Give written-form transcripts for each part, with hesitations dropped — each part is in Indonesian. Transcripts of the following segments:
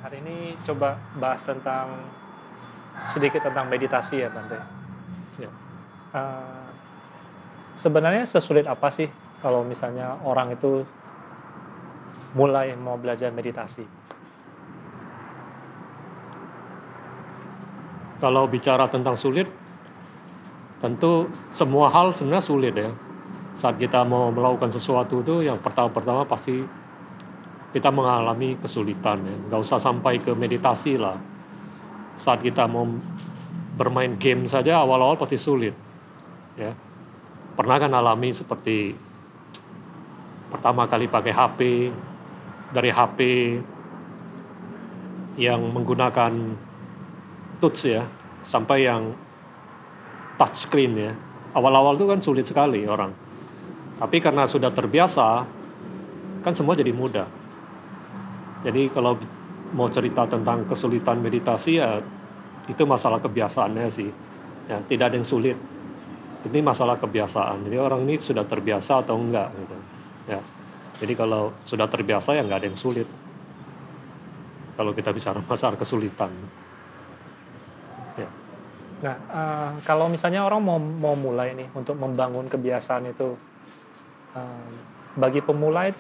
Hari ini coba bahas sedikit tentang meditasi ya, Bante. Ya. Eee, Sebenarnya sesulit apa sih kalau misalnya orang itu mulai mau belajar meditasi? Kalau bicara tentang sulit, tentu semua hal sebenarnya sulit ya. Saat kita mau melakukan sesuatu itu yang pertama-pertama pasti kita mengalami kesulitan ya. Nggak usah sampai ke meditasi lah. Saat kita mau bermain game saja awal-awal pasti sulit ya. Pernah kan alami seperti pertama kali pakai HP, dari HP yang menggunakan touch ya, sampai yang touchscreen ya. Awal-awal itu kan sulit sekali orang. Tapi karena sudah terbiasa, kan semua jadi mudah. Jadi kalau mau cerita tentang kesulitan meditasi ya itu masalah kebiasaannya sih. Ya, tidak ada yang sulit. Ini masalah kebiasaan. Jadi orang ini sudah terbiasa atau enggak gitu. Ya. Jadi kalau sudah terbiasa ya nggak ada yang sulit. Kalau kita bicara masalah kesulitan. Ya. Nah, kalau misalnya orang mau mulai nih untuk membangun kebiasaan itu, eee, bagi pemula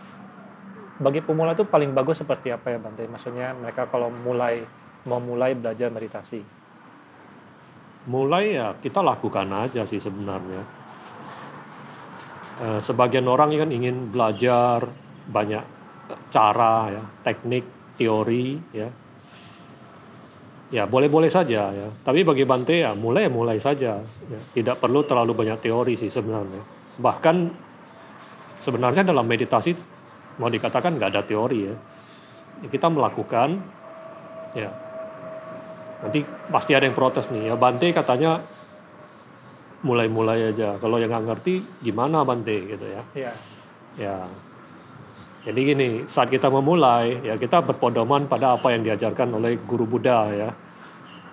bagi pemula itu paling bagus seperti apa ya, Bante? Maksudnya mereka kalau mau mulai belajar meditasi. Mulai ya kita lakukan aja sih sebenarnya. Sebagian orang kan ingin belajar banyak cara ya, teknik, teori ya. Ya boleh-boleh saja ya. Tapi bagi Bante ya mulai saja. Ya. Tidak perlu terlalu banyak teori sih sebenarnya. Bahkan sebenarnya dalam meditasi mau dikatakan nggak ada teori ya. Ya kita melakukan ya. Nanti pasti ada yang protes nih ya. Bante katanya mulai-mulai aja. Kalau yang nggak ngerti gimana Bante gitu ya. Iya. Ya. Jadi gini, saat kita memulai ya kita berpedoman pada apa yang diajarkan oleh guru Buddha ya.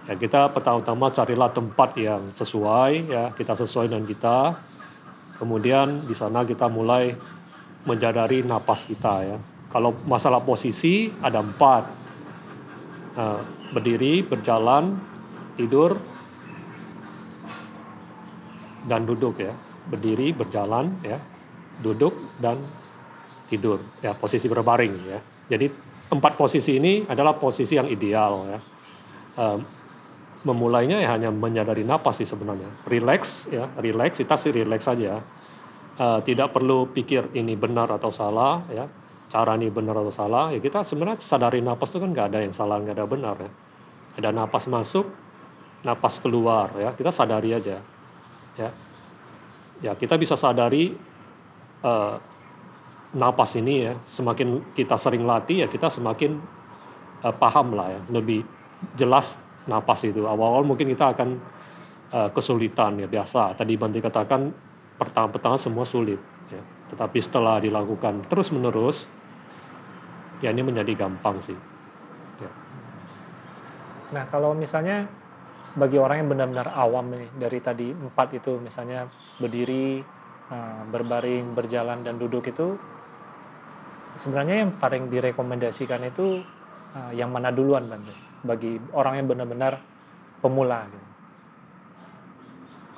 Ya kita pertama-tama carilah tempat yang sesuai ya, kita sesuai dengan kita. Kemudian di sana kita mulai menjadari napas kita ya. Kalau masalah posisi ada 4. Berdiri, berjalan, tidur, dan duduk ya. Berdiri, berjalan ya, duduk dan tidur ya, posisi berbaring ya. Jadi 4 posisi ini adalah posisi yang ideal ya. Memulainya ya hanya menyadari napas sih sebenarnya. Relax ya, relax, kita sih relax saja. Tidak perlu pikir ini benar atau salah ya. Cara ini benar atau salah ya, kita sebenarnya sadari napas itu kan nggak ada yang salah, nggak ada benar ya. Ada napas masuk, napas keluar ya, kita sadari aja ya. Ya kita bisa sadari napas ini ya, semakin kita sering latih ya kita semakin paham lah ya, lebih jelas napas itu. Awal-awal mungkin kita akan kesulitan ya, biasa. Tadi Bante katakan pertama-tama semua sulit ya. Tetapi setelah dilakukan terus-menerus ya ini menjadi gampang sih. Ya. Nah, kalau misalnya bagi orang yang benar-benar awam nih, dari tadi 4 itu misalnya berdiri, berbaring, berjalan, dan duduk itu, sebenarnya yang paling direkomendasikan itu, yang mana duluan, Bante? Bagi orang yang benar-benar pemula gitu.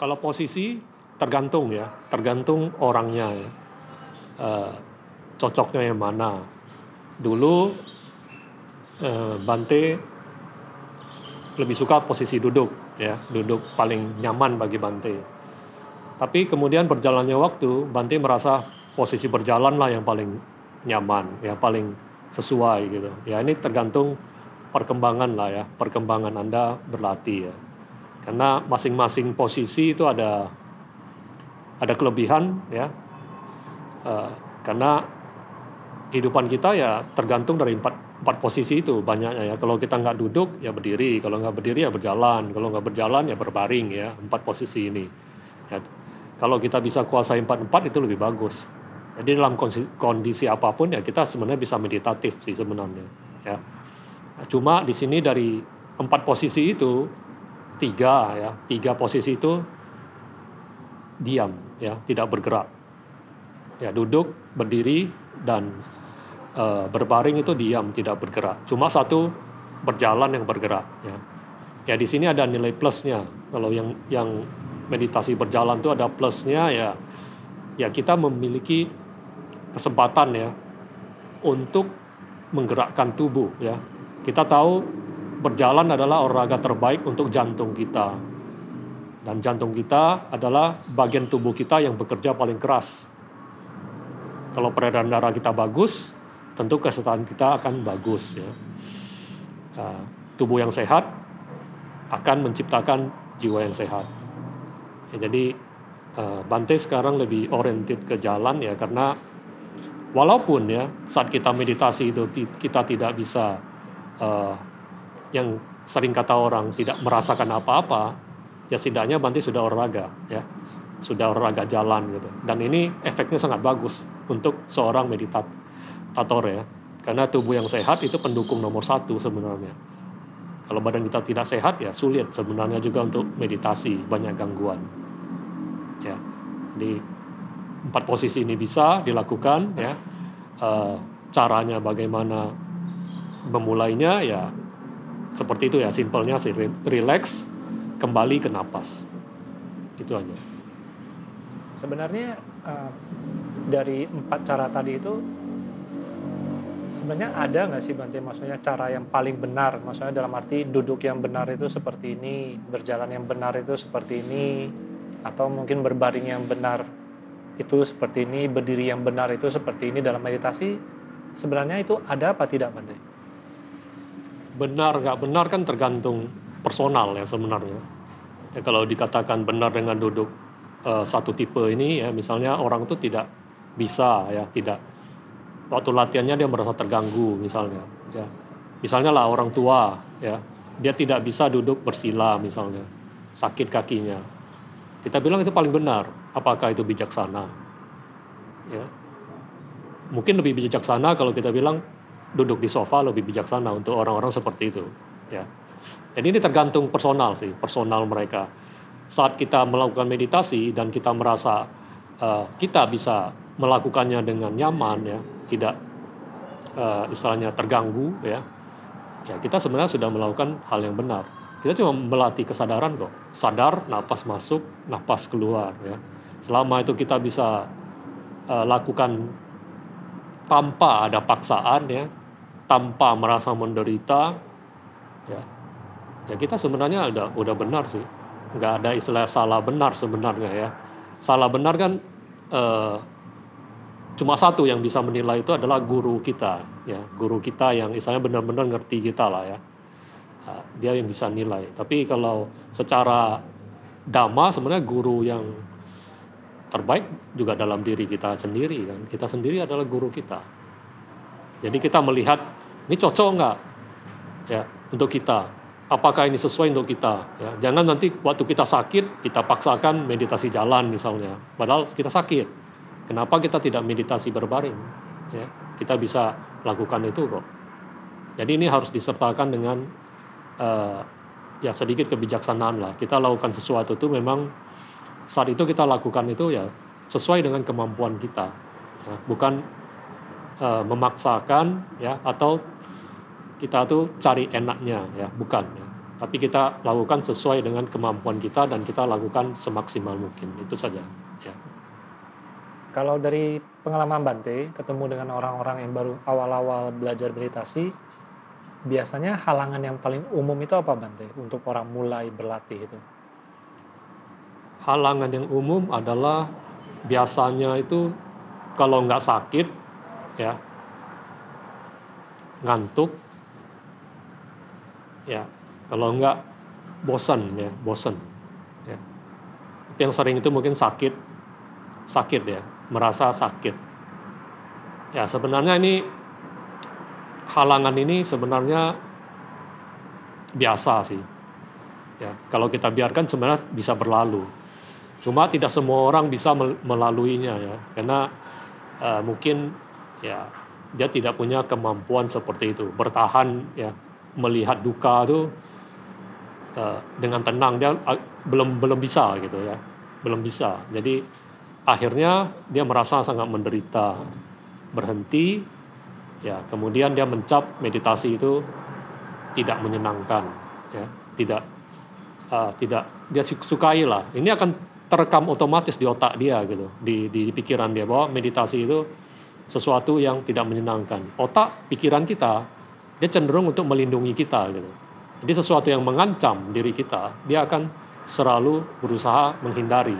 Kalau posisi tergantung ya, tergantung orangnya ya. Cocoknya yang mana. Dulu Bante lebih suka posisi duduk ya, duduk paling nyaman bagi Bante. Tapi kemudian berjalannya waktu, Bante merasa posisi berjalan lah yang paling nyaman, ya paling sesuai gitu. Ya ini tergantung perkembangan lah ya, perkembangan Anda berlatih ya. Karena masing-masing posisi itu ada kelebihan ya. Karena kehidupan kita ya tergantung dari empat posisi itu banyaknya ya. Kalau kita nggak duduk ya berdiri, kalau nggak berdiri ya berjalan, kalau nggak berjalan ya berbaring ya, 4 posisi ini. Ya, kalau kita bisa kuasai 4 itu lebih bagus. Jadi dalam kondisi apapun ya kita sebenarnya bisa meditatif sih sebenarnya. Ya. Cuma di sini dari 4 posisi itu 3 posisi itu diam ya, tidak bergerak. Ya duduk, berdiri dan berbaring itu diam, tidak bergerak. Cuma satu berjalan yang bergerak ya. Ya di sini ada nilai plusnya. Kalau yang meditasi berjalan itu ada plusnya ya. Ya kita memiliki kesempatan ya untuk menggerakkan tubuh ya. Kita tahu berjalan adalah olahraga terbaik untuk jantung kita. Dan jantung kita adalah bagian tubuh kita yang bekerja paling keras. Kalau peredaran darah kita bagus, tentu kesehatan kita akan bagus ya. Tubuh yang sehat akan menciptakan jiwa yang sehat. Ya, jadi Bante sekarang lebih oriented ke jalan ya, karena walaupun ya saat kita meditasi itu kita tidak bisa yang sering kata orang tidak merasakan apa-apa, ya setidaknya Bante sudah olahraga ya, sudah olahraga jalan gitu. Dan ini efeknya sangat bagus untuk seorang meditator ya, karena tubuh yang sehat itu pendukung nomor 1 sebenarnya. Kalau badan kita tidak sehat ya sulit sebenarnya juga untuk meditasi, banyak gangguan ya. Di 4 posisi ini bisa dilakukan ya. Caranya bagaimana memulainya ya seperti itu ya, simpelnya sih, relax, kembali ke napas, itu aja. Sebenarnya dari 4 cara tadi itu sebenarnya ada nggak sih Bante, maksudnya cara yang paling benar, maksudnya dalam arti duduk yang benar itu seperti ini, berjalan yang benar itu seperti ini, atau mungkin berbaring yang benar itu seperti ini, berdiri yang benar itu seperti ini dalam meditasi, sebenarnya itu ada apa tidak Bante? Benar nggak benar kan tergantung personal ya sebenarnya. Ya, kalau dikatakan benar dengan duduk satu tipe ini ya, misalnya orang itu tidak bisa ya, tidak, waktu latihannya dia merasa terganggu misalnya ya. Misalnya lah orang tua ya, dia tidak bisa duduk bersila misalnya, sakit kakinya. Kita bilang itu paling benar. Apakah itu bijaksana? Ya. Mungkin lebih bijaksana kalau kita bilang duduk di sofa lebih bijaksana untuk orang-orang seperti itu ya. Jadi ini tergantung personal sih, personal mereka. Saat kita melakukan meditasi dan kita merasa kita bisa melakukannya dengan nyaman ya, tidak istilahnya terganggu ya, ya kita sebenarnya sudah melakukan hal yang benar. Kita cuma melatih kesadaran kok, sadar, napas masuk, napas keluar ya. Selama itu kita bisa lakukan tanpa ada paksaan ya, tanpa merasa menderita ya, ya kita sebenarnya udah benar sih. Nggak ada istilah salah benar sebenarnya ya. Salah benar kan cuma satu yang bisa menilai, itu adalah guru kita ya, guru kita yang istilahnya benar-benar ngerti kita lah ya. Dia yang bisa nilai. Tapi kalau secara dhamma sebenarnya guru yang terbaik juga dalam diri kita sendiri kan. Kita sendiri adalah guru kita. Jadi kita melihat ini cocok nggak ya untuk kita. Apakah ini sesuai untuk kita? Ya, jangan nanti waktu kita sakit, kita paksakan meditasi jalan misalnya. Padahal kita sakit. Kenapa kita tidak meditasi berbaring? Ya, kita bisa lakukan itu kok. Jadi ini harus disertakan dengan ya sedikit kebijaksanaan lah. Kita lakukan sesuatu itu memang saat itu kita lakukan itu ya sesuai dengan kemampuan kita. Ya, bukan memaksakan ya, atau kita tuh cari enaknya ya, bukan ya. Tapi kita lakukan sesuai dengan kemampuan kita dan kita lakukan semaksimal mungkin, itu saja ya. Kalau dari pengalaman Bante ketemu dengan orang-orang yang baru awal-awal belajar meditasi, biasanya halangan yang paling umum itu apa Bante untuk orang mulai berlatih itu? Halangan yang umum adalah biasanya itu kalau nggak sakit ya, ngantuk ya, kalau enggak bosan ya, bosan ya. Yang sering itu mungkin sakit ya, merasa sakit. Ya sebenarnya ini halangan ini sebenarnya biasa sih. Ya, kalau kita biarkan sebenarnya bisa berlalu. Cuma tidak semua orang bisa melaluinya ya, karena mungkin ya dia tidak punya kemampuan seperti itu, bertahan ya, melihat duka itu dengan tenang, dia belum bisa gitu ya, belum bisa. Jadi akhirnya dia merasa sangat menderita, berhenti ya, kemudian dia mencap meditasi itu tidak menyenangkan, ya, tidak tidak dia sukai lah. Ini akan terekam otomatis di otak dia gitu, di pikiran dia bahwa meditasi itu sesuatu yang tidak menyenangkan. Otak, pikiran kita, dia cenderung untuk melindungi kita gitu. Jadi sesuatu yang mengancam diri kita, dia akan selalu berusaha menghindari.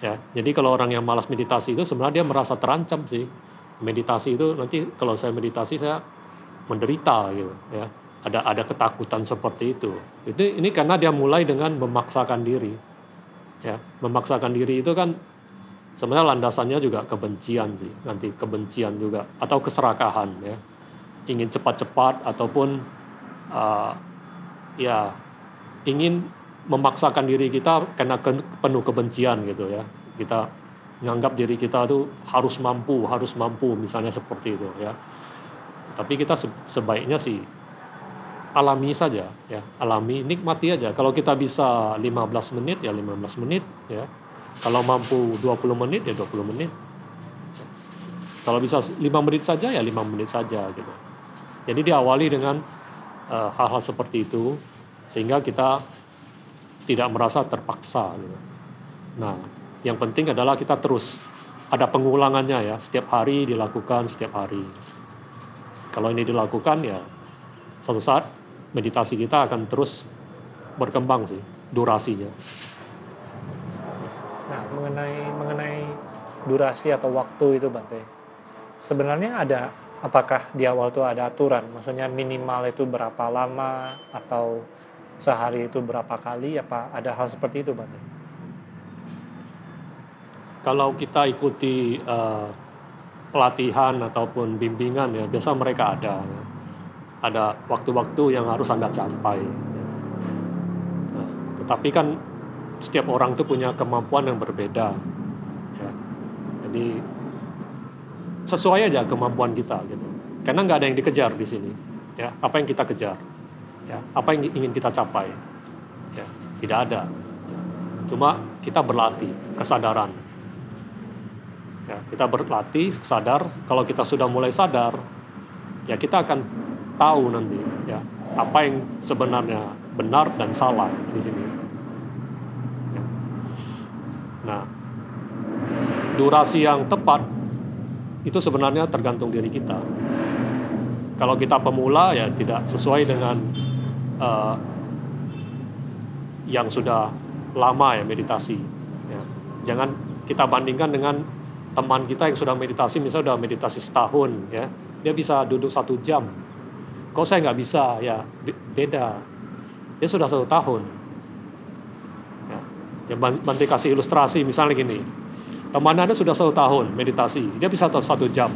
Ya, jadi kalau orang yang malas meditasi itu sebenarnya dia merasa terancam sih. Meditasi itu nanti kalau saya meditasi saya menderita gitu ya. Ada ketakutan seperti itu. Ini karena dia mulai dengan memaksakan diri. Ya, memaksakan diri itu kan sebenarnya landasannya juga kebencian sih, nanti kebencian juga atau keserakahan ya. Ingin cepat-cepat ataupun ya ingin memaksakan diri kita karena penuh kebencian gitu ya. Kita menganggap diri kita tuh harus mampu misalnya seperti itu ya. Tapi kita sebaiknya sih alami saja ya, alami, nikmati aja. Kalau kita bisa 15 menit ya 15 menit ya. Kalau mampu 20 menit ya 20 menit. Kalau bisa 5 menit saja ya 5 menit saja gitu. Jadi diawali dengan hal-hal seperti itu sehingga kita tidak merasa terpaksa gitu. Nah, yang penting adalah kita terus ada pengulangannya ya, setiap hari dilakukan setiap hari. Kalau ini dilakukan ya suatu saat meditasi kita akan terus berkembang sih durasinya. Nah, mengenai durasi atau waktu itu Bante, sebenarnya apakah di awal itu ada aturan? Maksudnya minimal itu berapa lama atau sehari itu berapa kali? Apa ada hal seperti itu Bante? Kalau kita ikuti pelatihan ataupun bimbingan ya, biasa mereka ada waktu-waktu yang harus Anda capai. Nah, tetapi kan setiap orang itu punya kemampuan yang berbeda. Ya. Jadi sesuai aja kemampuan kita gitu. Karena nggak ada yang dikejar di sini. Ya, apa yang kita kejar? Ya, apa yang ingin kita capai? Ya, tidak ada. Cuma kita berlatih kesadaran. Ya, kita berlatih sadar. Kalau kita sudah mulai sadar, ya kita akan tahu nanti ya apa yang sebenarnya benar dan salah di sini. Ya. Nah, durasi yang tepat itu sebenarnya tergantung diri kita. Kalau kita pemula ya tidak sesuai dengan yang sudah lama ya meditasi. Ya. Jangan kita bandingkan dengan teman kita yang sudah meditasi, misalnya sudah meditasi setahun ya, dia bisa duduk 1 jam. Kok saya nggak bisa ya, beda. Dia sudah 1 tahun. Ya, Bante kasih ilustrasi misalnya gini, teman Anda sudah 1 tahun meditasi, dia bisa 1 jam.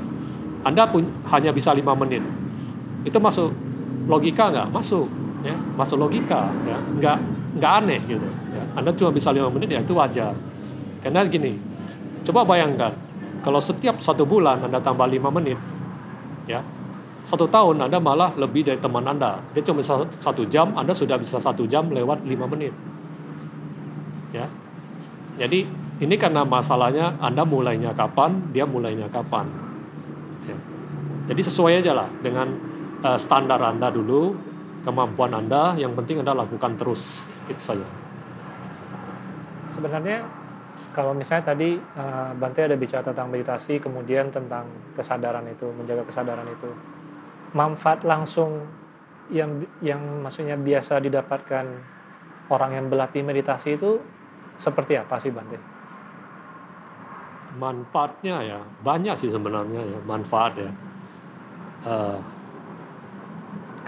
Anda hanya bisa 5 menit. Itu masuk logika nggak? Masuk, ya, masuk logika, ya, nggak aneh gitu. Ya. Anda cuma bisa 5 menit ya itu wajar. Karena gini, coba bayangkan, kalau setiap 1 bulan Anda tambah 5 menit, ya, 1 tahun Anda malah lebih dari teman Anda. Dia cuma bisa 1 jam, Anda sudah bisa 1 jam lewat 5 menit. Ya, jadi ini karena masalahnya Anda mulainya kapan, dia mulainya kapan. Ya. Jadi sesuai aja lah dengan standar Anda dulu, kemampuan Anda, yang penting Anda lakukan terus, itu saja. Sebenarnya kalau misalnya tadi Bante ada bicara tentang meditasi, kemudian tentang kesadaran itu, menjaga kesadaran itu, manfaat langsung yang maksudnya biasa didapatkan orang yang berlatih meditasi itu seperti apa sih Bante? Manfaatnya ya banyak sih sebenarnya ya, manfaat ya.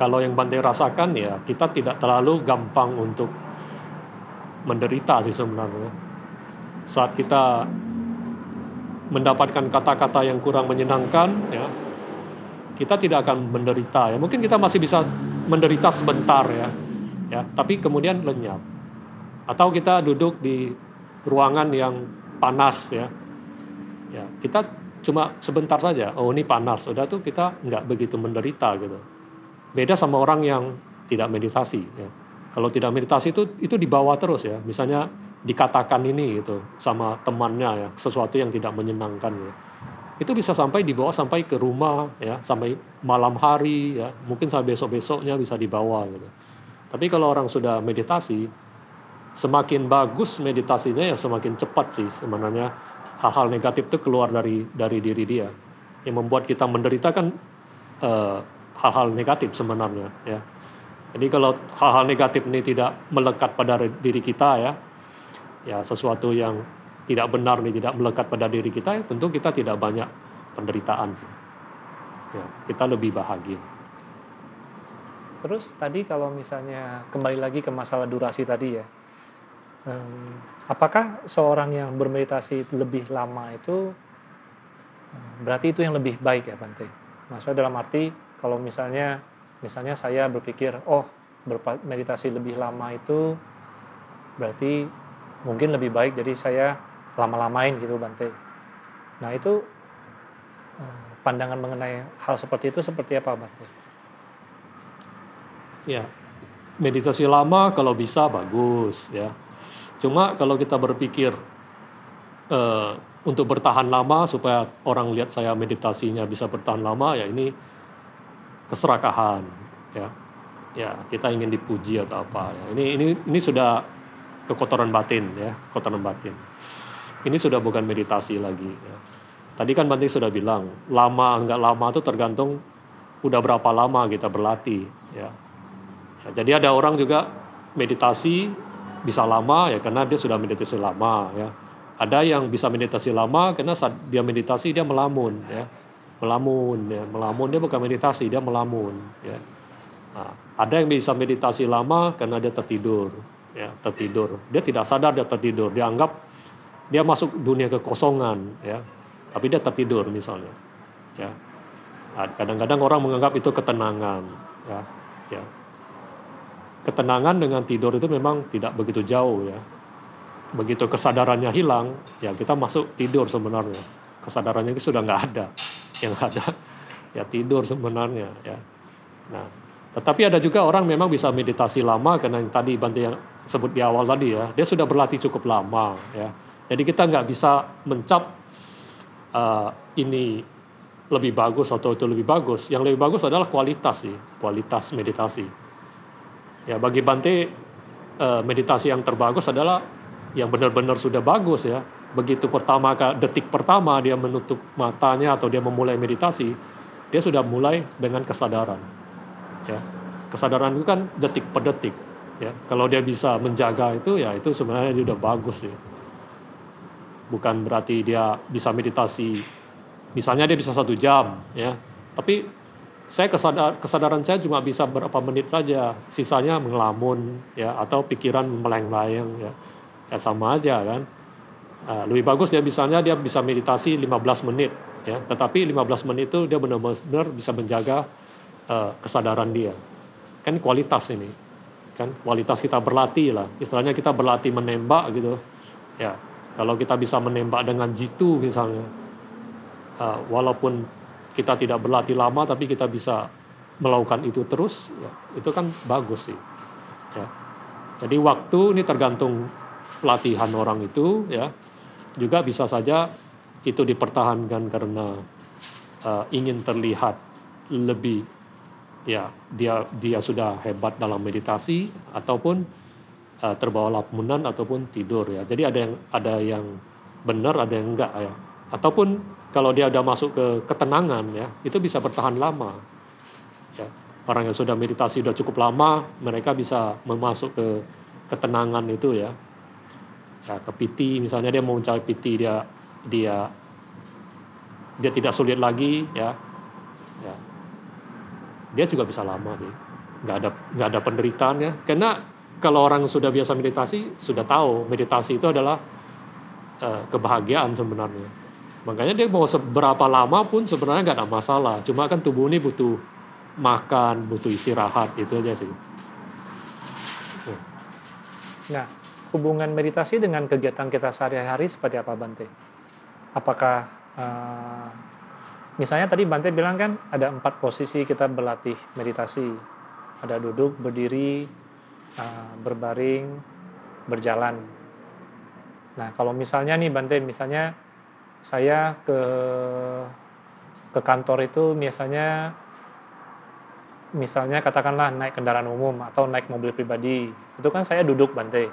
Kalau yang Bante rasakan ya kita tidak terlalu gampang untuk menderita sih sebenarnya. Saat kita mendapatkan kata-kata yang kurang menyenangkan ya, kita tidak akan menderita ya. Mungkin kita masih bisa menderita sebentar ya, tapi kemudian lenyap. Atau kita duduk di ruangan yang panas ya, kita cuma sebentar saja, oh ini panas, udah tuh kita nggak begitu menderita gitu. Beda sama orang yang tidak meditasi ya. Kalau tidak meditasi itu dibawa terus ya, misalnya dikatakan ini gitu sama temannya ya, sesuatu yang tidak menyenangkan ya. Itu bisa sampai dibawa sampai ke rumah, ya, sampai malam hari, ya, mungkin sampai besok-besoknya bisa dibawa gitu. Tapi kalau orang sudah meditasi, semakin bagus meditasinya ya semakin cepat sih sebenarnya hal-hal negatif itu keluar dari diri dia. Yang membuat kita menderita kan eh, hal-hal negatif sebenarnya, ya. Jadi kalau hal-hal negatif ini tidak melekat pada diri kita, ya sesuatu yang tidak benar ini tidak melekat pada diri kita, ya tentu kita tidak banyak penderitaan sih. Ya, kita lebih bahagia. Terus tadi kalau misalnya kembali lagi ke masalah durasi tadi ya, apakah seorang yang bermeditasi lebih lama itu berarti itu yang lebih baik ya Bante? Maksudnya dalam arti kalau misalnya saya berpikir, oh bermeditasi lebih lama itu berarti mungkin lebih baik, jadi saya lama-lamain gitu Bante. Nah itu pandangan mengenai hal seperti itu seperti apa Bante? Ya, meditasi lama kalau bisa bagus, ya. Cuma kalau kita berpikir untuk bertahan lama supaya orang lihat saya meditasinya bisa bertahan lama, ya ini keserakahan, ya. Ya, kita ingin dipuji atau apa, ya. Ini sudah kekotoran batin, ya, kekotoran batin. Ini sudah bukan meditasi lagi, ya. Tadi kan Bante sudah bilang, lama enggak lama itu tergantung udah berapa lama kita berlatih, ya. Ya, jadi ada orang juga meditasi bisa lama ya karena dia sudah meditasi lama, ya. Ada yang bisa meditasi lama karena saat dia meditasi dia melamun, ya. Melamun dia bukan meditasi, dia melamun, ya. Nah, ada yang bisa meditasi lama karena dia tertidur, ya, tertidur. Dia tidak sadar dia tertidur, dia anggap dia masuk dunia kekosongan, ya. Tapi dia tertidur misalnya, ya. Nah, kadang-kadang orang menganggap itu ketenangan, ya. Ya. Ketenangan dengan tidur itu memang tidak begitu jauh, ya. Begitu kesadarannya hilang, ya kita masuk tidur sebenarnya. Kesadarannya itu sudah nggak ada, yang ada ya tidur sebenarnya, ya. Nah, tetapi ada juga orang memang bisa meditasi lama karena yang tadi Bante yang sebut di awal tadi, ya, dia sudah berlatih cukup lama, ya. Jadi kita nggak bisa mencap ini lebih bagus atau itu lebih bagus. Yang lebih bagus adalah kualitas sih, kualitas meditasi. Ya bagi Bante meditasi yang terbagus adalah yang benar-benar sudah bagus, ya. Begitu detik pertama dia menutup matanya atau dia memulai meditasi, dia sudah mulai dengan kesadaran, ya. Kesadaran itu kan detik per detik, ya. Kalau dia bisa menjaga itu, ya itu sebenarnya dia udah bagus sih. Bukan berarti dia bisa meditasi, misalnya dia bisa 1 jam, ya. Tapi kesadaran saya cuma bisa berapa menit saja, sisanya mengelamun, ya, atau pikiran melayang-layang, ya. Ya sama aja kan. Lebih bagus dia misalnya dia bisa meditasi 15 menit, ya. Tetapi 15 menit itu dia benar-benar bisa menjaga kesadaran dia. Kan kualitas ini. Kan kualitas kita berlatih lah. Istilahnya kita berlatih menembak gitu. Ya. Kalau kita bisa menembak dengan jitu misalnya, walaupun kita tidak berlatih lama tapi kita bisa melakukan itu terus, ya, itu kan bagus sih, ya. Jadi waktu ini tergantung pelatihan orang itu, ya. Juga bisa saja itu dipertahankan karena ingin terlihat lebih, ya, dia sudah hebat dalam meditasi ataupun terbawa lamunan ataupun tidur, ya. Jadi ada yang benar, ada yang enggak, ya. Ataupun kalau dia udah masuk ke ketenangan, ya, itu bisa bertahan lama, ya. Orang yang sudah meditasi udah cukup lama, mereka bisa memasuk ke ketenangan itu, ya. Ya, ke piti misalnya dia mau mencari piti, dia tidak sulit lagi, ya. Ya. Dia juga bisa lama sih. Nggak ada penderitaan, ya. Karena kalau orang sudah biasa meditasi, sudah tahu meditasi itu adalah kebahagiaan sebenarnya. Makanya dia mau seberapa lama pun sebenarnya nggak ada masalah. Cuma kan tubuh ini butuh makan, butuh istirahat, itu aja sih. Nah, hubungan meditasi dengan kegiatan kita sehari-hari seperti apa Bante? Apakah misalnya tadi Bante bilang kan ada 4 posisi kita berlatih meditasi. Ada duduk, berdiri, berbaring, berjalan. Nah, kalau misalnya nih Bante, misalnya saya ke kantor itu misalnya katakanlah naik kendaraan umum atau naik mobil pribadi, itu kan saya duduk Bante.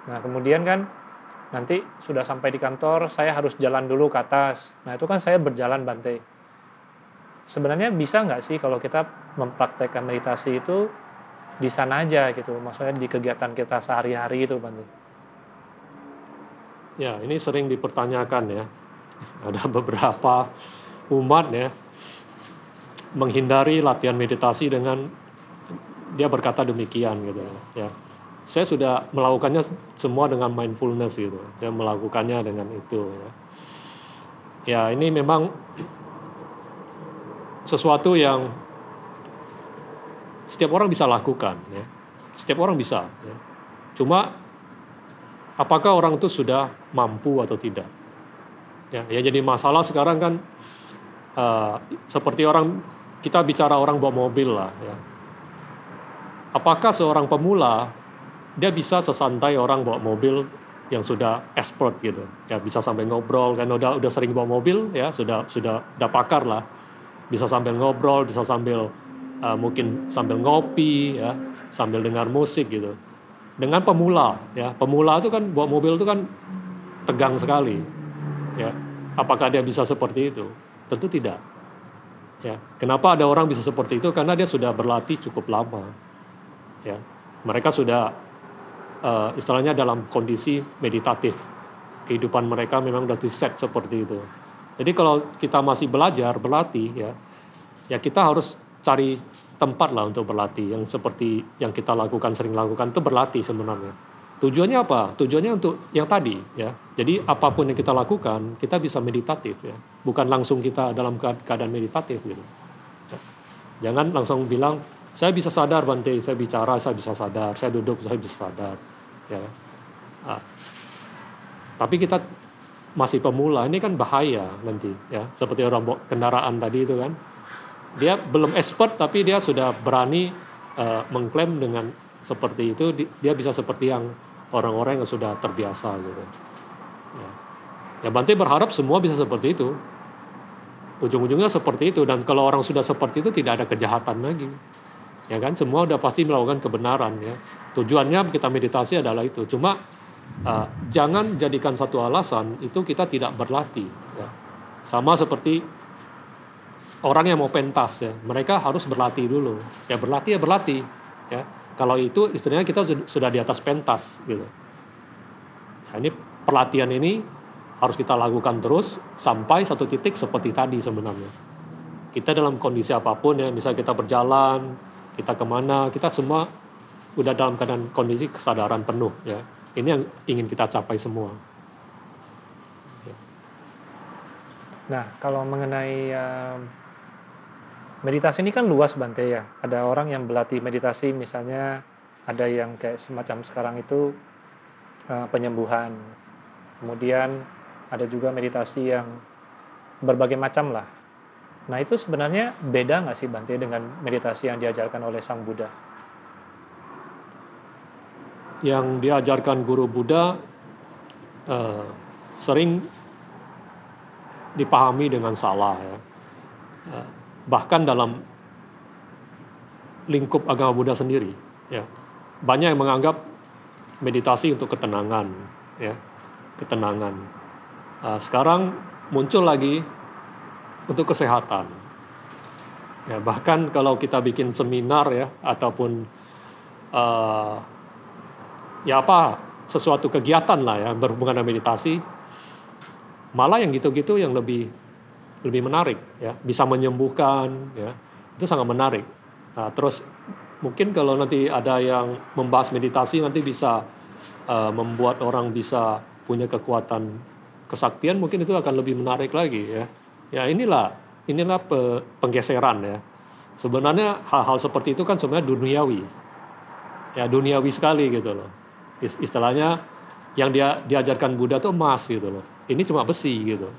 Nah, kemudian kan nanti sudah sampai di kantor, saya harus jalan dulu ke atas. Nah, itu kan saya berjalan Bante. Sebenarnya bisa nggak sih kalau kita mempraktekkan meditasi itu di sana aja gitu, maksudnya di kegiatan kita sehari-hari itu Bante? Ya, ini sering dipertanyakan ya. Ada beberapa umat ya menghindari latihan meditasi dengan dia berkata demikian gitu ya. Saya sudah melakukannya semua dengan mindfulness gitu. Saya melakukannya dengan itu ya. Ya, ini memang sesuatu yang setiap orang bisa lakukan ya. Setiap orang bisa ya. Cuma apakah orang itu sudah mampu atau tidak? Ya, jadi masalah sekarang kan seperti kita bicara orang bawa mobil lah ya. Apakah seorang pemula dia bisa sesantai orang bawa mobil yang sudah expert gitu ya, bisa sampai ngobrol kan udah sering bawa mobil ya, sudah pakar lah, bisa sambil ngobrol, bisa sambil mungkin sambil ngopi ya, sambil dengar musik gitu. Dengan pemula ya, pemula itu kan bawa mobil itu kan tegang sekali ya. Apakah dia bisa seperti itu? Tentu tidak ya. Kenapa ada orang bisa seperti itu? Karena dia sudah berlatih cukup lama ya. Mereka sudah istilahnya dalam kondisi meditatif. Kehidupan mereka memang sudah di-set seperti itu. Jadi kalau kita masih belajar, berlatih ya kita harus cari tempat lah untuk berlatih yang seperti yang kita lakukan, sering lakukan itu berlatih sebenarnya. Tujuannya apa? Tujuannya untuk yang tadi ya. Jadi apapun yang kita lakukan, kita bisa meditatif ya. Bukan langsung kita dalam keadaan meditatif gitu. Ya. Jangan langsung bilang, saya bisa sadar Bante, saya bicara, saya bisa sadar, saya duduk, saya bisa sadar. Ya. Tapi kita masih pemula, ini kan bahaya nanti ya. Seperti orang bawa kendaraan tadi itu kan. Dia belum expert tapi dia sudah berani mengklaim dengan seperti itu, dia bisa seperti yang orang-orang yang sudah terbiasa gitu. Ya Bante berharap semua bisa seperti itu. Ujung-ujungnya seperti itu, dan kalau orang sudah seperti itu tidak ada kejahatan lagi. Ya kan, semua udah pasti melakukan kebenaran ya. Tujuannya kita meditasi adalah itu. Cuma jangan jadikan satu alasan itu kita tidak berlatih ya. Sama seperti orang yang mau pentas ya, mereka harus berlatih dulu. Ya berlatih ya. Kalau itu istilahnya kita sudah di atas pentas gitu. Nah, ini pelatihan ini harus kita lakukan terus sampai satu titik seperti tadi sebenarnya. Kita dalam kondisi apapun ya, misalnya kita berjalan, kita kemana, kita semua udah dalam keadaan kondisi kesadaran penuh ya. Ini yang ingin kita capai semua. Nah, kalau mengenai meditasi ini kan luas Bante ya. Ada orang yang berlatih meditasi, misalnya ada yang kayak semacam sekarang itu penyembuhan. Kemudian ada juga meditasi yang berbagai macam lah. Nah, itu sebenarnya beda nggak sih Bante dengan meditasi yang diajarkan oleh Sang Buddha? Yang diajarkan Guru Buddha sering dipahami dengan salah ya. Bahkan dalam lingkup agama Buddha sendiri ya, banyak yang menganggap meditasi untuk ketenangan ya, ketenangan. Sekarang muncul lagi untuk kesehatan ya. Bahkan kalau kita bikin seminar ya, ataupun sesuatu kegiatan lah ya berhubungan dengan meditasi, malah yang gitu-gitu yang lebih menarik ya, bisa menyembuhkan ya, itu sangat menarik. Nah, terus mungkin kalau nanti ada yang membahas meditasi nanti bisa membuat orang bisa punya kekuatan kesaktian, mungkin itu akan lebih menarik lagi ya. Ya inilah penggeseran ya. Sebenarnya hal-hal seperti itu kan sebenarnya duniawi. Ya duniawi sekali gitu loh. Istilahnya yang diajarkan Buddha itu emas gitu loh. Ini cuma besi gitu.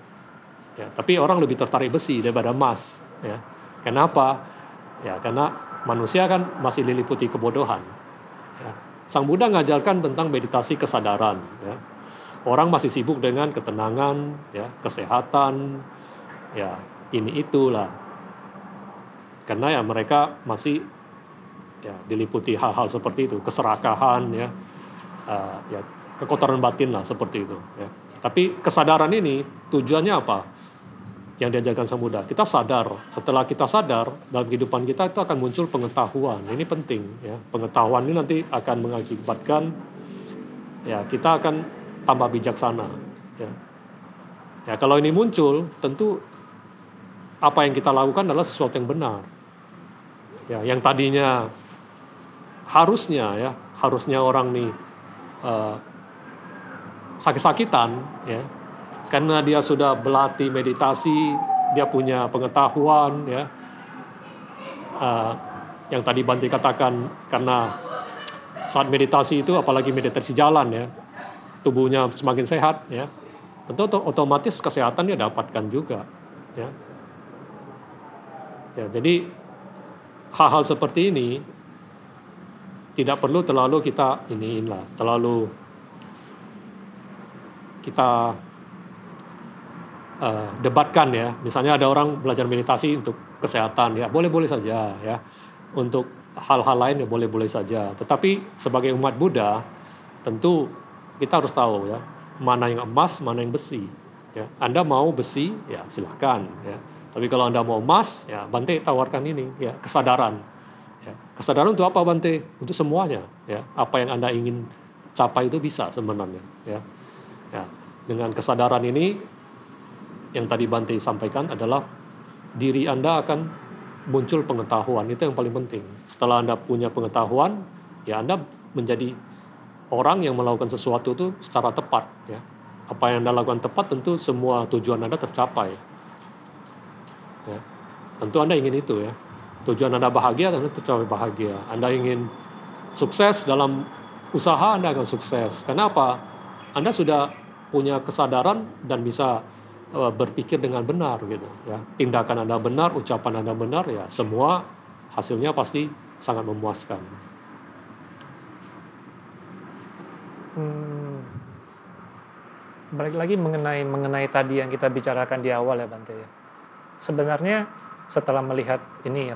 Ya, tapi orang lebih tertarik besi daripada emas ya. Kenapa? Ya karena manusia kan masih diliputi kebodohan. Ya. Sang Buddha ngajarkan tentang meditasi kesadaran ya. orang masih sibuk dengan ketenangan, ya, kesehatan, ya ini itulah. Karena ya mereka masih ya diliputi hal-hal seperti itu, keserakahan, ya, ya kekotoran batin lah seperti itu. Ya. Tapi kesadaran ini tujuannya apa? Yang diajarkan Sang Buddha, kita sadar. Setelah kita sadar dalam kehidupan kita itu akan muncul pengetahuan. Ini penting, ya. Pengetahuan ini nanti akan mengakibatkan ya kita akan tambah bijaksana. Ya. Ya kalau ini muncul, tentu apa yang kita lakukan adalah sesuatu yang benar. Ya, yang tadinya harusnya orang nih sakit-sakitan, ya, karena dia sudah berlatih meditasi, dia punya pengetahuan, ya, yang tadi Bante katakan, karena saat meditasi itu, apalagi meditasi jalan, ya, tubuhnya semakin sehat, ya, tentu otomatis kesehatan dia dapatkan juga, ya. Ya, jadi hal-hal seperti ini tidak perlu terlalu kita terlalu kita debatkan, ya. Misalnya ada orang belajar meditasi untuk kesehatan, ya boleh-boleh saja, ya. Untuk hal-hal lain ya boleh-boleh saja. Tetapi sebagai umat Buddha, tentu kita harus tahu, ya, mana yang emas, mana yang besi. Ya. Anda mau besi, ya silahkan. Ya. Tapi kalau Anda mau emas, ya Bante tawarkan ini, ya kesadaran. Ya. Kesadaran untuk apa Bante? Untuk semuanya. Ya. Apa yang Anda ingin capai itu bisa sebenarnya. Ya. Ya. Dengan kesadaran ini, yang tadi Bante sampaikan adalah diri Anda akan muncul pengetahuan, itu yang paling penting. Setelah Anda punya pengetahuan, ya Anda menjadi orang yang melakukan sesuatu itu secara tepat, ya. Apa yang Anda lakukan tepat, tentu semua tujuan Anda tercapai. Ya. Tentu Anda ingin itu, ya. Tujuan Anda bahagia, Anda tercapai bahagia. Anda ingin sukses dalam usaha, Anda akan sukses. Kenapa? Anda sudah punya kesadaran dan bisa berpikir dengan benar, gitu, ya. Tindakan Anda benar, ucapan Anda benar, ya semua hasilnya pasti sangat memuaskan. Balik lagi mengenai tadi yang kita bicarakan di awal, ya Bante, ya. Sebenarnya setelah melihat ini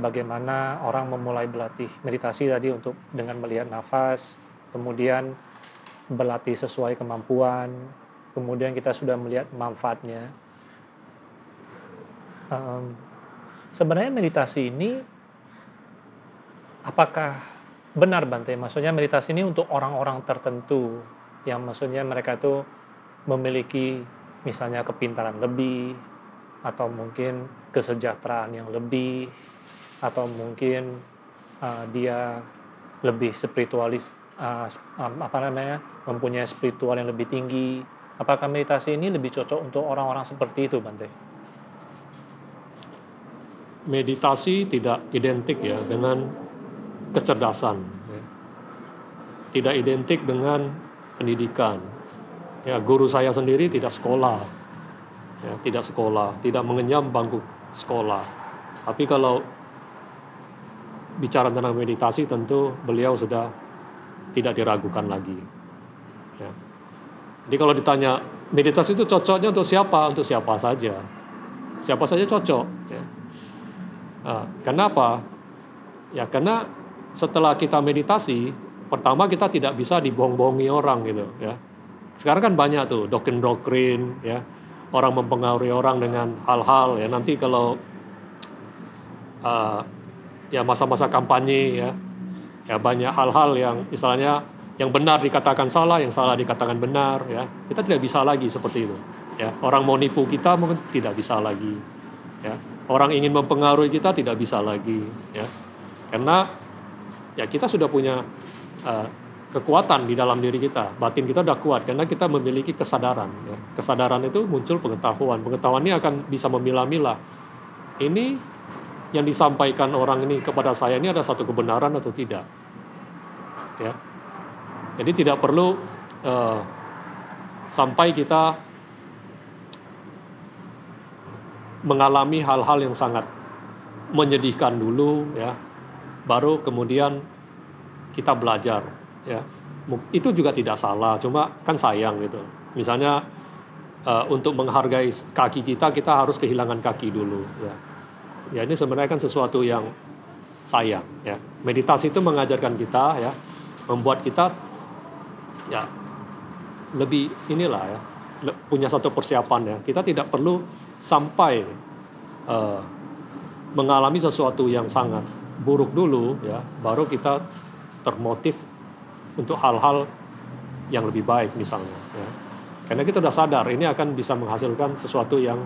bagaimana orang memulai berlatih meditasi tadi untuk dengan melihat nafas, kemudian berlatih sesuai kemampuan, kemudian kita sudah melihat manfaatnya. Sebenarnya meditasi ini apakah benar Bante? Maksudnya meditasi ini untuk orang-orang tertentu yang maksudnya mereka itu memiliki misalnya kepintaran lebih, atau mungkin kesejahteraan yang lebih, atau mungkin dia lebih spiritualis, mempunyai spiritual yang lebih tinggi. Apakah meditasi ini lebih cocok untuk orang-orang seperti itu, Bante? Meditasi tidak identik, ya, dengan kecerdasan, ya. Tidak identik dengan pendidikan. Ya, guru saya sendiri tidak sekolah, ya, tidak mengenyam bangku sekolah. Tapi kalau bicara tentang meditasi, tentu beliau sudah tidak diragukan lagi. Ya. Jadi kalau ditanya meditasi itu cocoknya untuk siapa? Untuk siapa saja. Siapa saja cocok. Ya. Kenapa? Ya karena setelah kita meditasi, pertama kita tidak bisa dibohong-bohongi orang, gitu, ya. Sekarang kan banyak tuh doktrin, ya, orang mempengaruhi orang dengan hal-hal, ya. Nanti kalau ya masa-masa kampanye, ya banyak hal-hal yang istilahnya yang benar dikatakan salah, yang salah dikatakan benar, ya. Kita tidak bisa lagi seperti itu, ya. Orang mau nipu kita mungkin tidak bisa lagi, ya. Orang ingin mempengaruhi kita tidak bisa lagi, ya. Karena ya kita sudah punya kekuatan di dalam diri kita, batin kita sudah kuat karena kita memiliki kesadaran, ya. Kesadaran itu muncul pengetahuan ini akan bisa memilah-milah ini yang disampaikan orang ini kepada saya ini ada satu kebenaran atau tidak, ya. Jadi tidak perlu sampai kita mengalami hal-hal yang sangat menyedihkan dulu, ya, baru kemudian kita belajar, ya. Itu juga tidak salah, cuma kan sayang gitu. Misalnya untuk menghargai kaki kita, kita harus kehilangan kaki dulu. Ya, ya ini sebenarnya kan sesuatu yang sayang. Ya, meditasi itu mengajarkan kita, ya, membuat kita ya lebih inilah ya, punya satu persiapan ya. Kita tidak perlu sampai mengalami sesuatu yang sangat buruk dulu ya, baru kita termotif untuk hal-hal yang lebih baik misalnya. Ya. Karena kita sudah sadar ini akan bisa menghasilkan sesuatu yang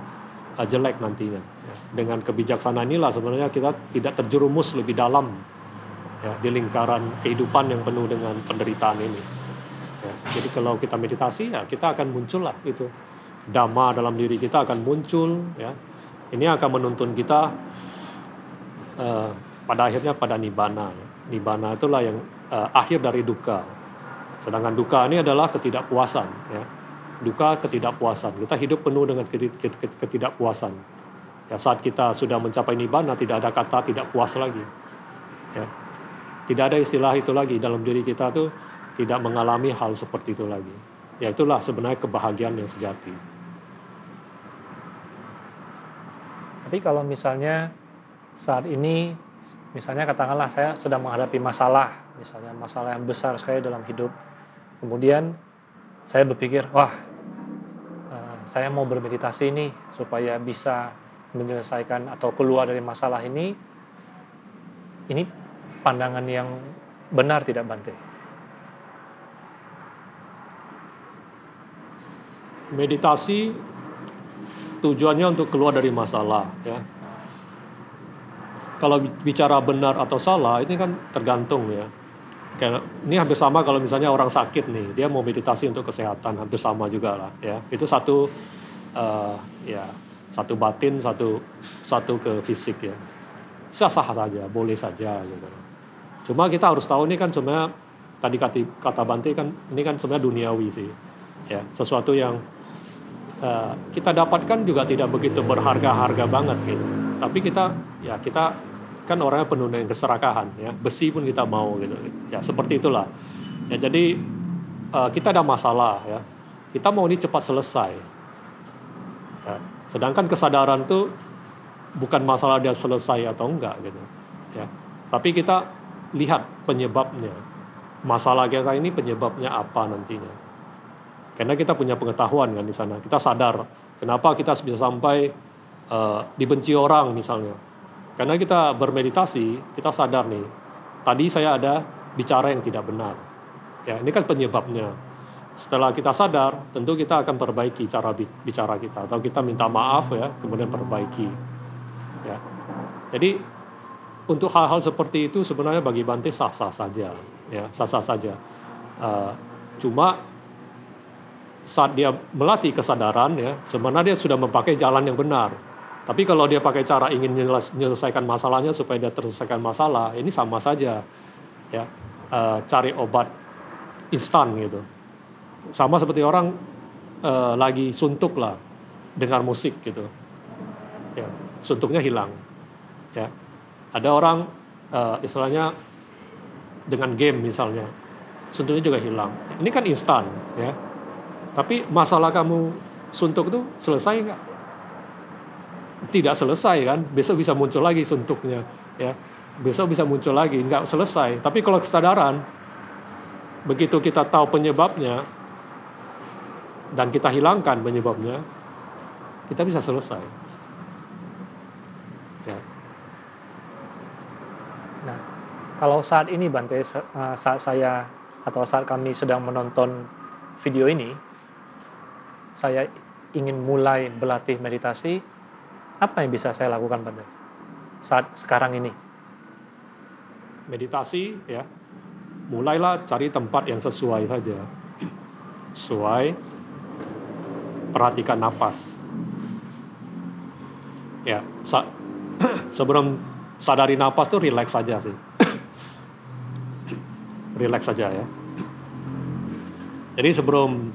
jelek nantinya. Ya. Dengan kebijaksanaan inilah sebenarnya kita tidak terjerumus lebih dalam ya, di lingkaran kehidupan yang penuh dengan penderitaan ini. Ya. Jadi kalau kita meditasi ya kita akan muncul lah itu. Dhamma dalam diri kita akan muncul ya. Ini akan menuntun kita pada akhirnya pada nibbana. Nibbana itulah yang akhir dari dukkha. Sedangkan dukkha ini adalah ketidakpuasan. Ya. Dukkha ketidakpuasan. Kita hidup penuh dengan ketidakpuasan. Ya, saat kita sudah mencapai nibbana tidak ada kata tidak puas lagi. Ya. Tidak ada istilah itu lagi dalam diri kita tuh tidak mengalami hal seperti itu lagi. Ya itulah sebenarnya kebahagiaan yang sejati. Tapi kalau misalnya saat ini, misalnya katakanlah saya sedang menghadapi masalah, misalnya masalah yang besar sekali dalam hidup. Kemudian saya berpikir, wah, saya mau bermeditasi nih supaya bisa menyelesaikan atau keluar dari masalah ini. Ini pandangan yang benar tidak, Bante? Meditasi tujuannya untuk keluar dari masalah ya. Kalau bicara benar atau salah ini kan tergantung ya. Kayak ini hampir sama kalau misalnya orang sakit nih, dia mau meditasi untuk kesehatan, hampir sama juga lah ya. Itu satu ya satu batin, satu ke fisik ya. Sah-sah saja, boleh saja gitu. Cuma kita harus tahu ini kan sebenarnya tadi kata Bante kan ini kan sebenarnya duniawi sih. Ya, sesuatu yang kita dapatkan juga tidak begitu berharga-harga banget gitu. Tapi kita kan orangnya penuh dengan keserakahan ya. Besi pun kita mau gitu. Ya seperti itulah. Ya jadi kita ada masalah ya. Kita mau ini cepat selesai. Ya, sedangkan kesadaran tuh bukan masalah dia selesai atau enggak gitu. Ya. Tapi kita lihat penyebabnya. Masalah kita ini penyebabnya apa nantinya. Karena kita punya pengetahuan kan di sana. Kita sadar kenapa kita bisa sampai dibenci orang misalnya. Karena kita bermeditasi, kita sadar nih. Tadi saya ada bicara yang tidak benar. Ya, ini kan penyebabnya. Setelah kita sadar, tentu kita akan perbaiki cara bicara kita atau kita minta maaf ya, kemudian perbaiki. Ya. Jadi untuk hal-hal seperti itu sebenarnya bagi Bante sah-sah saja, ya, sah-sah saja. Cuma saat dia melatih kesadaran ya, sebenarnya dia sudah memakai jalan yang benar. Tapi kalau dia pakai cara ingin menyelesaikan masalahnya supaya dia terselesaikan masalah, ini sama saja ya, cari obat instan gitu. Sama seperti orang lagi suntuk lah dengar musik gitu. Ya, suntuknya hilang. Ya. Ada orang istilahnya dengan game misalnya, suntuknya juga hilang. Ini kan instan ya. Tapi masalah kamu suntuk itu selesai nggak? Tidak selesai kan, besok bisa muncul lagi suntuknya, ya. Besok bisa muncul lagi, nggak selesai. Tapi kalau kesadaran, begitu kita tahu penyebabnya dan kita hilangkan penyebabnya, kita bisa selesai. Ya. Nah, kalau saat ini Bante, saat saya atau saat kami sedang menonton video ini, saya ingin mulai berlatih meditasi, apa yang bisa saya lakukan Bante saat sekarang ini? Meditasi ya, mulailah cari tempat yang sesuai saja. Sesuai, perhatikan napas. Ya, sebelum sadari napas tuh relax saja sih. Relax saja ya. Jadi sebelum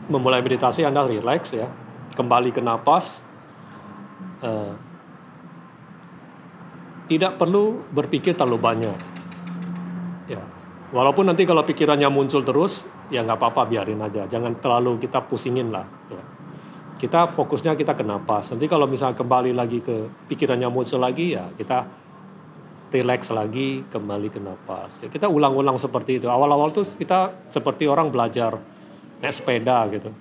memulai meditasi Anda relax ya, kembali ke napas, tidak perlu berpikir terlalu banyak, ya Walaupun nanti kalau pikirannya muncul terus, ya nggak apa-apa, biarin aja. Jangan terlalu kita pusingin lah. Ya. Kita fokusnya kita ke napas. Nanti kalau misalnya kembali lagi ke pikirannya muncul lagi, ya kita relax lagi, kembali ke napas. Ya, kita ulang-ulang seperti itu. Awal-awal tuh kita seperti orang belajar naik sepeda gitu.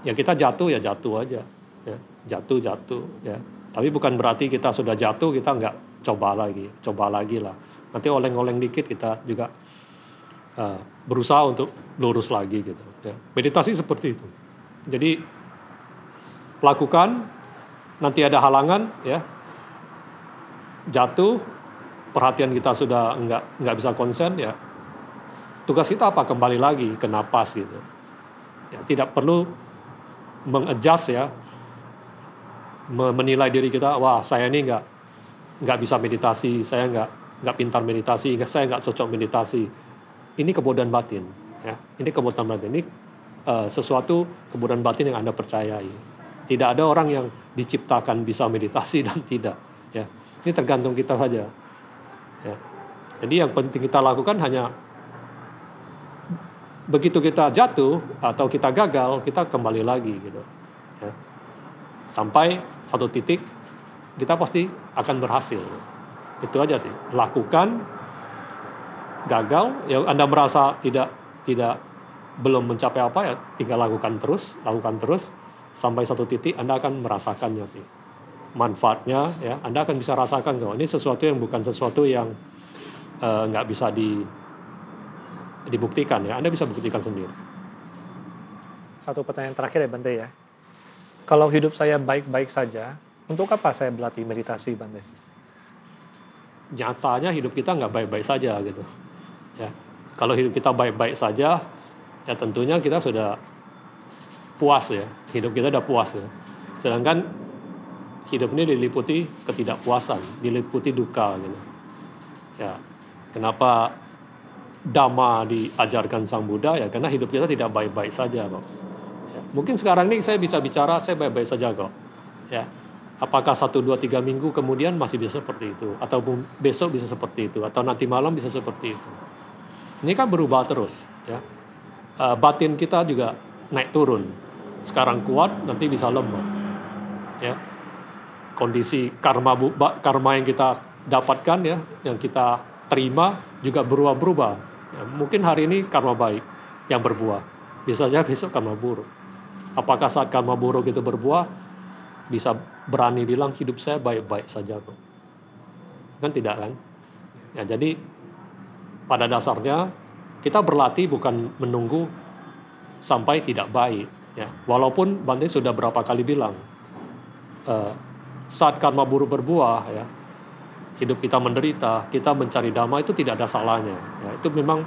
Ya kita jatuh ya jatuh aja. Ya, jatuh ya. Tapi bukan berarti kita sudah jatuh kita nggak coba lagi lah. Nanti oleng-oleng dikit kita juga berusaha untuk lurus lagi gitu. Ya. Meditasi seperti itu. Jadi lakukan, nanti ada halangan, ya jatuh, perhatian kita sudah nggak bisa konsen, ya tugas kita apa? Kembali lagi ke napas gitu. Ya, tidak perlu mengadjust ya, menilai diri kita, wah saya ini nggak bisa meditasi, saya nggak pintar meditasi, saya nggak cocok meditasi. Ini kebodohan batin, ya. Ini kebodohan batin. Ini sesuatu kebodohan batin yang Anda percayai. Tidak ada orang yang diciptakan bisa meditasi dan tidak. Ya, ini tergantung kita saja. Ya. Jadi yang penting kita lakukan hanya begitu kita jatuh atau kita gagal, kita kembali lagi gitu. Ya. Sampai satu titik kita pasti akan berhasil. Itu aja sih. Lakukan. Gagal, ya Anda merasa tidak belum mencapai apa, ya tinggal lakukan terus sampai satu titik Anda akan merasakannya sih. Manfaatnya ya, Anda akan bisa rasakan kok. Ini sesuatu yang bukan sesuatu yang nggak bisa dibuktikan ya. Anda bisa buktikan sendiri. Satu pertanyaan terakhir ya Bante ya. Kalau hidup saya baik-baik saja, untuk apa saya berlatih meditasi Bante? Nyatanya hidup kita nggak baik-baik saja gitu. Ya, kalau hidup kita baik-baik saja, ya tentunya kita sudah puas ya, hidup kita sudah puas ya. Sedangkan hidup ini diliputi ketidakpuasan, diliputi duka gitu. Ya, kenapa Dhamma diajarkan Sang Buddha ya? Karena hidup kita tidak baik-baik saja kok. Ya, mungkin sekarang ini saya bisa bicara saya baik-baik saja kok. Ya, apakah 1, 2, 3 minggu kemudian masih bisa seperti itu, atau besok bisa seperti itu, atau nanti malam bisa seperti itu. Ini kan berubah terus, ya. Batin kita juga naik turun. Sekarang kuat, nanti bisa lemah. Ya. Kondisi karma yang kita dapatkan ya, yang kita terima juga berubah-berubah. Ya, mungkin hari ini karma baik yang berbuah, bisa saja besok karma buruk. Apakah saat karma buruk itu berbuah, bisa berani bilang hidup saya baik-baik saja kok? Kan tidak kan? Ya, jadi pada dasarnya kita berlatih bukan menunggu sampai tidak baik. Ya, walaupun Bante sudah berapa kali bilang saat karma buruk berbuah, ya, hidup kita menderita, kita mencari dhamma itu tidak ada salahnya. Ya, itu memang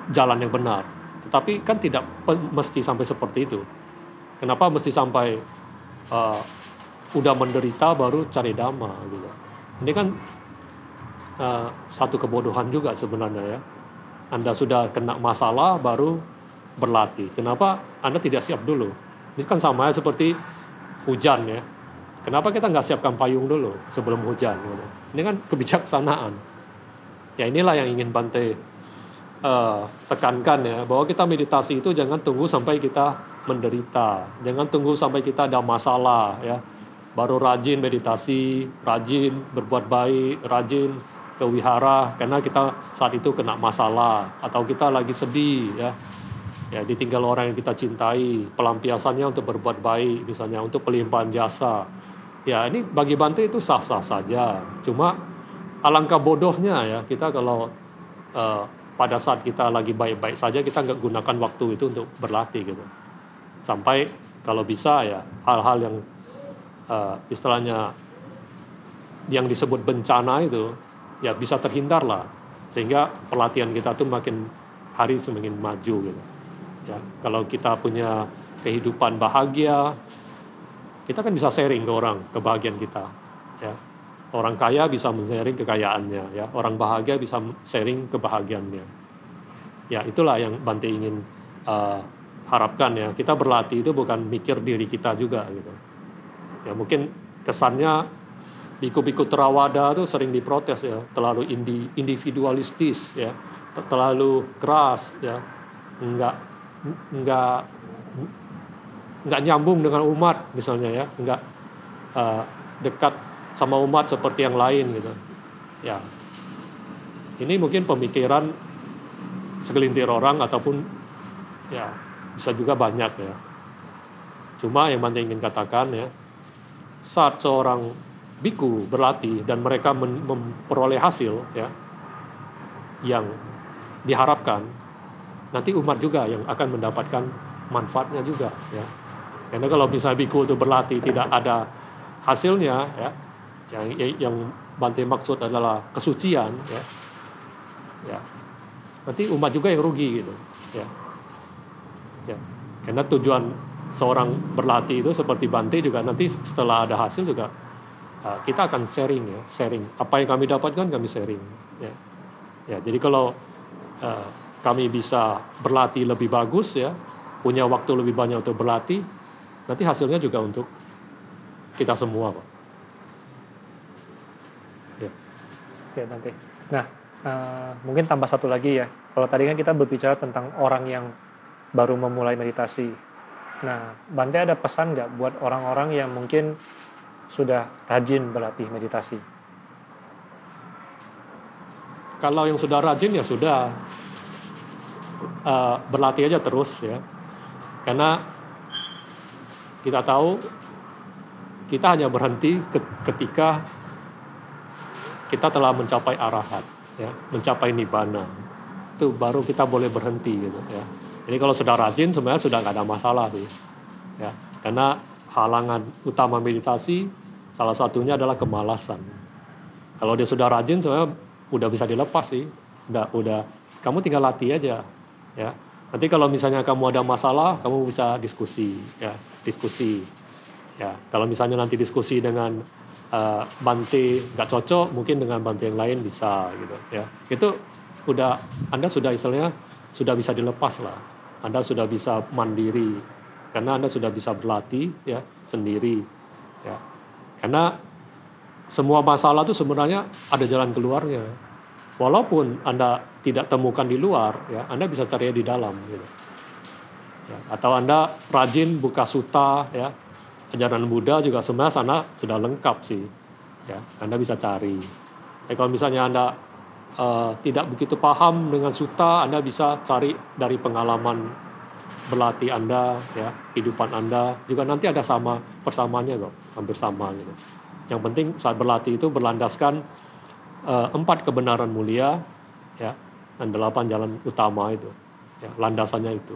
jalan yang benar. Tetapi kan tidak mesti sampai seperti itu. Kenapa mesti sampai udah menderita baru cari dhamma gitu? Ini kan satu kebodohan juga sebenarnya ya. Anda sudah kena masalah baru berlatih. Kenapa Anda tidak siap dulu? Ini kan sama ya seperti hujan ya. Kenapa kita nggak siapkan payung dulu sebelum hujan? Gitu. Ini kan kebijaksanaan. Ya inilah yang ingin Bante tekankan ya, bahwa kita meditasi itu jangan tunggu sampai kita menderita, jangan tunggu sampai kita ada masalah ya, baru rajin meditasi, rajin berbuat baik, rajin ke wihara karena kita saat itu kena masalah atau kita lagi sedih ya ditinggal orang yang kita cintai, pelampiasannya untuk berbuat baik misalnya, untuk pelimpahan jasa. Ya ini bagi Bante itu sah-sah saja, cuma alangkah bodohnya ya kita kalau pada saat kita lagi baik-baik saja kita nggak gunakan waktu itu untuk berlatih gitu. Sampai kalau bisa ya hal-hal yang istilahnya yang disebut bencana itu ya bisa terhindar lah, sehingga pelatihan kita tuh makin hari semakin maju gitu. Ya, kalau kita punya kehidupan bahagia, kita kan bisa sharing ke orang kebahagiaan kita. Ya, orang kaya bisa men-sharing kekayaannya, ya, orang bahagia bisa sharing kebahagiaannya. Ya, itulah yang Bante ingin harapkan ya. Kita berlatih itu bukan mikir diri kita juga gitu. Ya mungkin kesannya biku-biku Theravada tuh sering diprotes ya, terlalu individualistis ya, terlalu keras ya, nggak nggak nggak nyambung dengan umat misalnya ya, nggak dekat sama umat seperti yang lain gitu. Ya, ini mungkin pemikiran segelintir orang ataupun ya bisa juga banyak ya. Cuma yang Bante ingin katakan ya, saat seorang biku berlatih dan mereka memperoleh hasil ya yang diharapkan, nanti umat juga yang akan mendapatkan manfaatnya juga ya. Karena kalau bisa biku itu berlatih tidak ada hasilnya ya, yang Bante maksud adalah kesucian ya, ya nanti umat juga yang rugi gitu ya. Ya, karena tujuan seorang berlatih itu seperti Bante juga nanti setelah ada hasil juga kita akan sharing ya, sharing apa yang kami dapatkan kami sharing ya. Ya, jadi kalau kami bisa berlatih lebih bagus ya, punya waktu lebih banyak untuk berlatih, nanti hasilnya juga untuk kita semua Pak. Ya. Oke, nanti. Nah, mungkin tambah satu lagi ya. Kalau tadi kan kita berbicara tentang orang yang baru memulai meditasi. Nah, Bante ada pesan nggak buat orang-orang yang mungkin sudah rajin berlatih meditasi? Kalau yang sudah rajin ya sudah berlatih aja terus ya. Karena kita tahu kita hanya berhenti ketika kita telah mencapai arahat ya, mencapai nibbana. Itu baru kita boleh berhenti gitu ya. Jadi kalau sudah rajin sebenarnya sudah nggak ada masalah sih. Ya, karena halangan utama meditasi salah satunya adalah kemalasan. Kalau dia sudah rajin sebenarnya udah bisa dilepas sih. Udah kamu tinggal latih aja ya. Nanti kalau misalnya kamu ada masalah, kamu bisa diskusi ya, diskusi. Ya, kalau misalnya nanti diskusi dengan Bante nggak cocok, mungkin dengan Bante yang lain bisa gitu ya. Itu udah Anda sudah istilahnya sudah bisa dilepas lah. Anda sudah bisa mandiri karena Anda sudah bisa berlatih ya sendiri ya. Karena semua masalah itu sebenarnya ada jalan keluarnya. Walaupun Anda tidak temukan di luar ya, Anda bisa cari di dalam gitu. Ya, atau Anda rajin buka sutta ya. Ajaran Buddha juga sebenarnya sana sudah lengkap sih. Ya, Anda bisa cari. Kalau misalnya Anda tidak begitu paham dengan sutta, Anda bisa cari dari pengalaman berlatih Anda, ya, kehidupan Anda, juga nanti ada persamaannya kok, hampir sama gitu. Yang penting saat berlatih itu berlandaskan 4 kebenaran mulia, ya, dan 8 jalan utama itu, ya, landasannya itu.